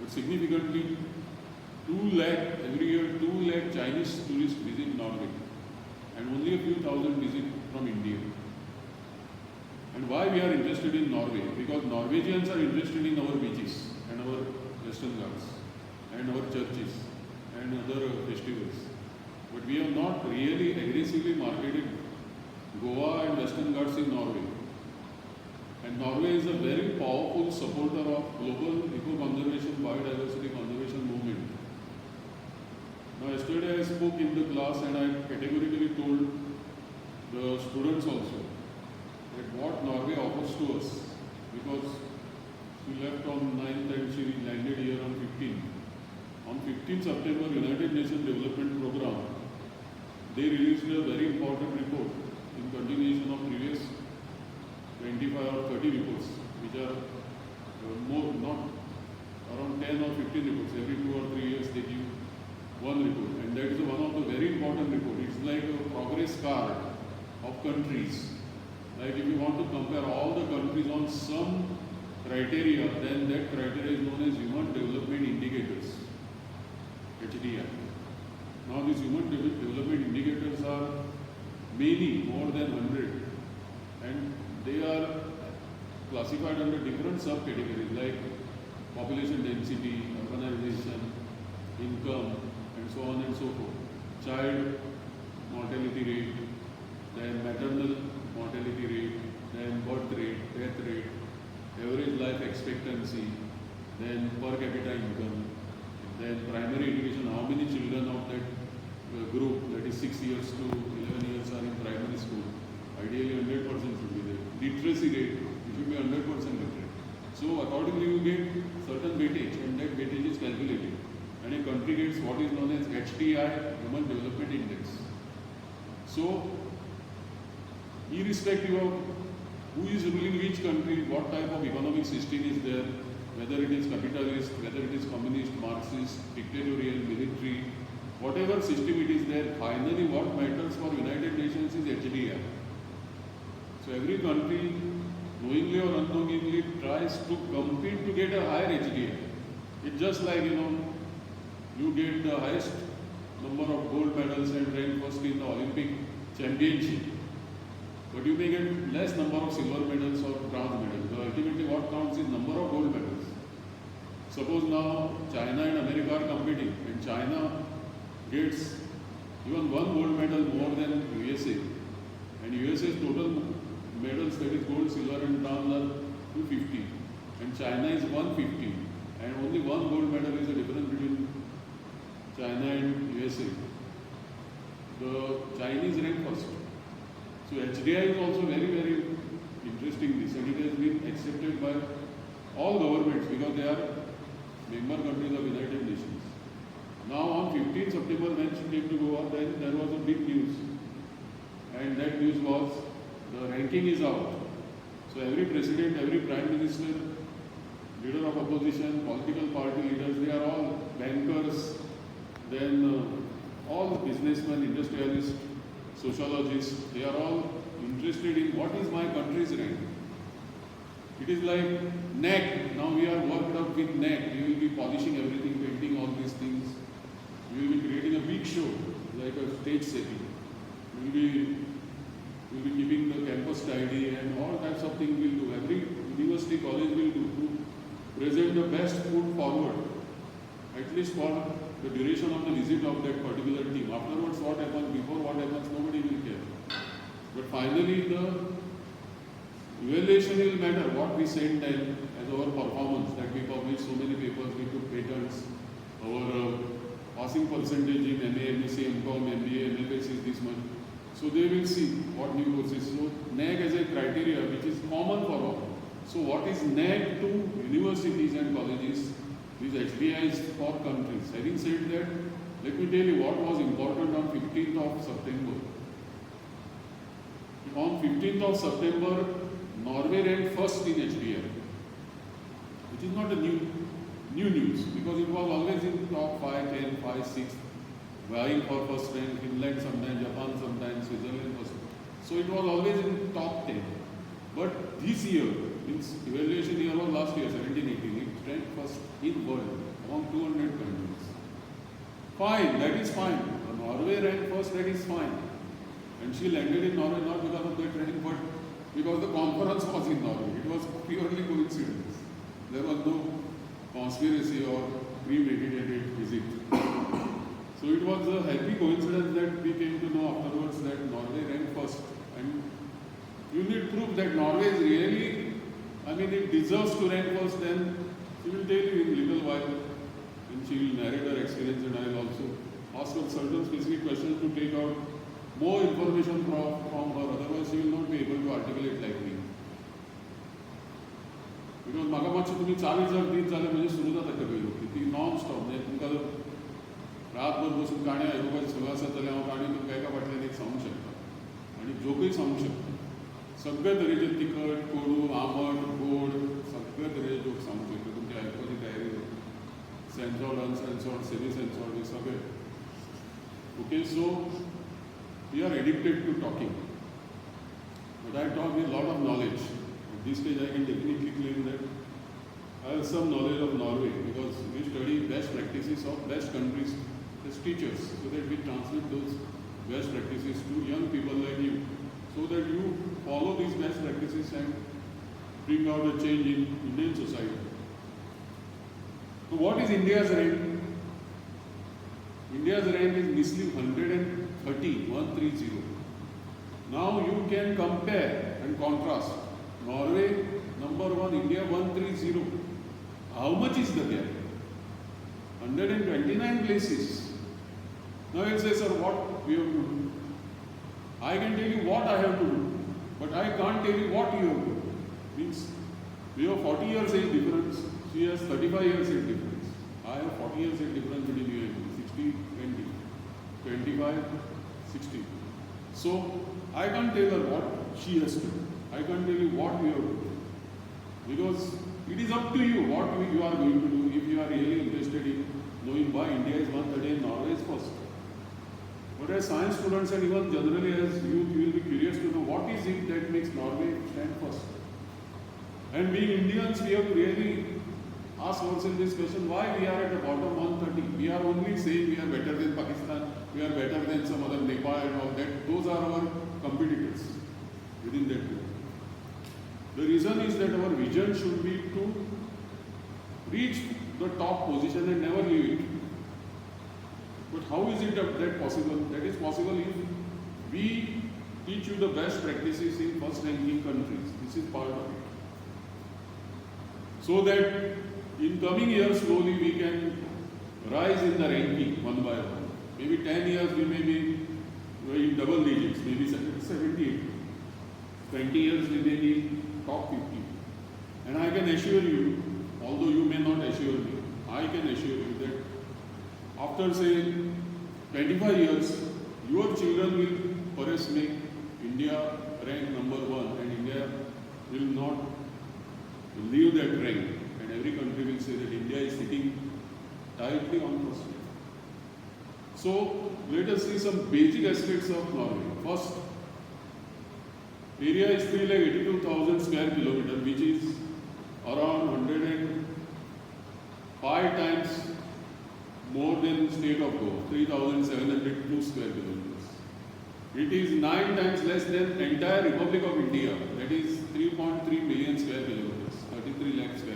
But significantly, 2 lakh every year, 2 lakh Chinese tourists visit Norway, and only a few thousand visit from India. And why we are interested in Norway? Because Norwegians are interested in our beaches and our Western Ghats and our churches and other festivals. But we have not really aggressively marketed Goa and Western Ghats in Norway. And Norway is a very powerful supporter of global eco-conservation, biodiversity conservation movement. Now yesterday I spoke in the class and I categorically told the students also that what Norway offers to us, because she left on 9th and she landed here on 15th. On 15th September, United Nations Development Program, they released a very important report in continuation of previous 25 or 30 reports, which are more, not around 10 or 15 reports. Every 2 or 3 years they give one report, and that is one of the very important report. It's like a progress card of countries. Like if you want to compare all the countries on some criteria, then that criteria is known as Human Development Indicators, HDI. Now these Human Development Indicators are many, more than 100, and they are classified under different subcategories like population density, urbanization, income, and so on and so forth. Child mortality rate, then maternal mortality rate, then birth rate, death rate, average life expectancy, then per capita income, then primary education, how many children of that group, that is 6 years to 11 years are in primary school. Ideally 100% should be there. Literacy rate, it should be 100% literate. So accordingly you get certain weightage, and that weightage is calculated. And a country gets what is known as HDI, Human Development Index. So irrespective of who is ruling which country, what type of economic system is there, whether it is capitalist, whether it is communist, Marxist, dictatorial, military, whatever system it is there, finally what matters for United Nations is HDI. So every country, knowingly or unknowingly, tries to compete to get a higher HDI. It's just like, you get the highest number of gold medals and rank first in the Olympic championship, but you may get less number of silver medals or bronze medals. So ultimately what counts is number of gold medals. Suppose now China and America are competing, and China gets even one gold medal more than USA, and USA's total medals, that is gold, silver and bronze, are 250, and China is 150, and only one gold medal is the difference between China and USA. The Chinese rank first. So HDI is also very, very interesting this, and it has been accepted by all governments because they are member countries of United Nations. Now on 15th September when she came to Goa, then there was a big news, and that news was the ranking is out. So every president, every prime minister, leader of opposition, political party leaders, they are all bankers, then all businessmen, industrialists, sociologists, they are all interested in what is my country's rank. It is like neck. Now we are worked up with neck. We will be polishing everything, painting all these things. We will be creating a big show, like a stage setting. We will be keeping the campus tidy and all types of things we will do. Every university, college will do to present the best foot forward, at least for the duration of the visit of that particular team. Afterwards, what happens, before what happens, nobody will care. But finally, the evaluation will matter, what we send them as our performance, that we publish so many papers, we took patents, our passing percentage in MA, MSc, MCom, MBA, MFS is this much. So they will see what new courses. So NAG as a criteria which is common for all. So what is NAG to universities and colleges? These HDIs for countries. Having said that, let me tell you what was important on 15th of September. On 15th of September, Norway ranked first in HDI, which is not a new news because it was always in top 5, 10, 5, 6, vying for first rank, Finland sometimes, Japan sometimes, Switzerland first. So it was always in top 10. But this year, its evaluation year was last year, 17, 18, it ranked first in world. among 200 countries. Fine, that is fine. Norway ranked first, that is fine. And she landed in Norway not because of that rank, but because the conference was in Norway. It was purely coincidence. There was no conspiracy or premeditated visit. So it was a happy coincidence that we came to know afterwards that Norway ranked first. And you need proof that Norway is really, it deserves to rank first. Then she will tell you in a little while, and she will narrate her experience, and I will also ask her certain specific questions to take out more information from her. Otherwise, she will not be able to articulate like me. Because म्हाका मातशें तुमी 40 दीस जाले म्हणजे सुरू जाता टकली ती non stop म्हणजे तुमकां जर रातभर बसून काणी आयकुपाची संवय आसत जाल्यार हांव काणी तुमकां एका फाटल्यान एक सांगूंक शकता आनी जोकूय सांगूंक शकता. सगळे तरेचे तिखट, कोडू, आंबट, गोड सगळे तरेचे जोक सांगूंक शकता. तुमची आयकुपाची तयारी जाता. सेन्सॉर्ड, अनसेन्सॉर्ड, सेमी सेन्सॉर्ड हे सगळे. Okay, so we are addicted to talking. But I talk with a lot of knowledge. At this stage, I can definitely claim that I have some knowledge of Norway because we study best practices of best countries as teachers, so that we transmit those best practices to young people like you, so that you follow these best practices and bring out a change in Indian society. So what is India's rank? India's rank is measly 130. Now you can compare and contrast. Norway number 1, India 130. How much is the gap? 129 places. Now you'll say, sir, what we have to do? I can tell you what I have to do, but I can't tell you what you have to do. Means we have 40 years age difference. She has 35 years age difference. I have 40 years age difference between you and me. 60, 20, 25, 60. So I can't tell her what she has to do. I can't tell you what you have to do. Because it is up to you what you are going to do if you are really interested in knowing why India is 130 and Norway is first. But as science students and even generally as youth, you will be curious to know what is it that makes Norway stand first. And being Indians, we have to really ask ourselves this question, why we are at the bottom 130? We are only saying we are better than Pakistan, we are better than some other Nepal and all that. Those are our competitors within that group. The reason is that our vision should be to reach the top position and never leave it. But how is it that possible? That is possible if we teach you the best practices in first ranking countries. This is part of it. So that in coming years, slowly we can rise in the ranking one by one. Maybe 10 years we may be in double digits, maybe 70. 20 years we may be top 50. And I can assure you, although you may not assure me, I can assure you that after say 25 years, your children will perhaps make India rank number 1 and India will not leave that rank. And every country will say that India is sitting tightly on first rank. So let us see some basic aspects of Norway. First, area is 382,000 square kilometers, which is around 105 times more than state of Goa, 3,702 square kilometers. It is 9 times less than entire Republic of India, that is 3.3 million square kilometers, 33 lakh square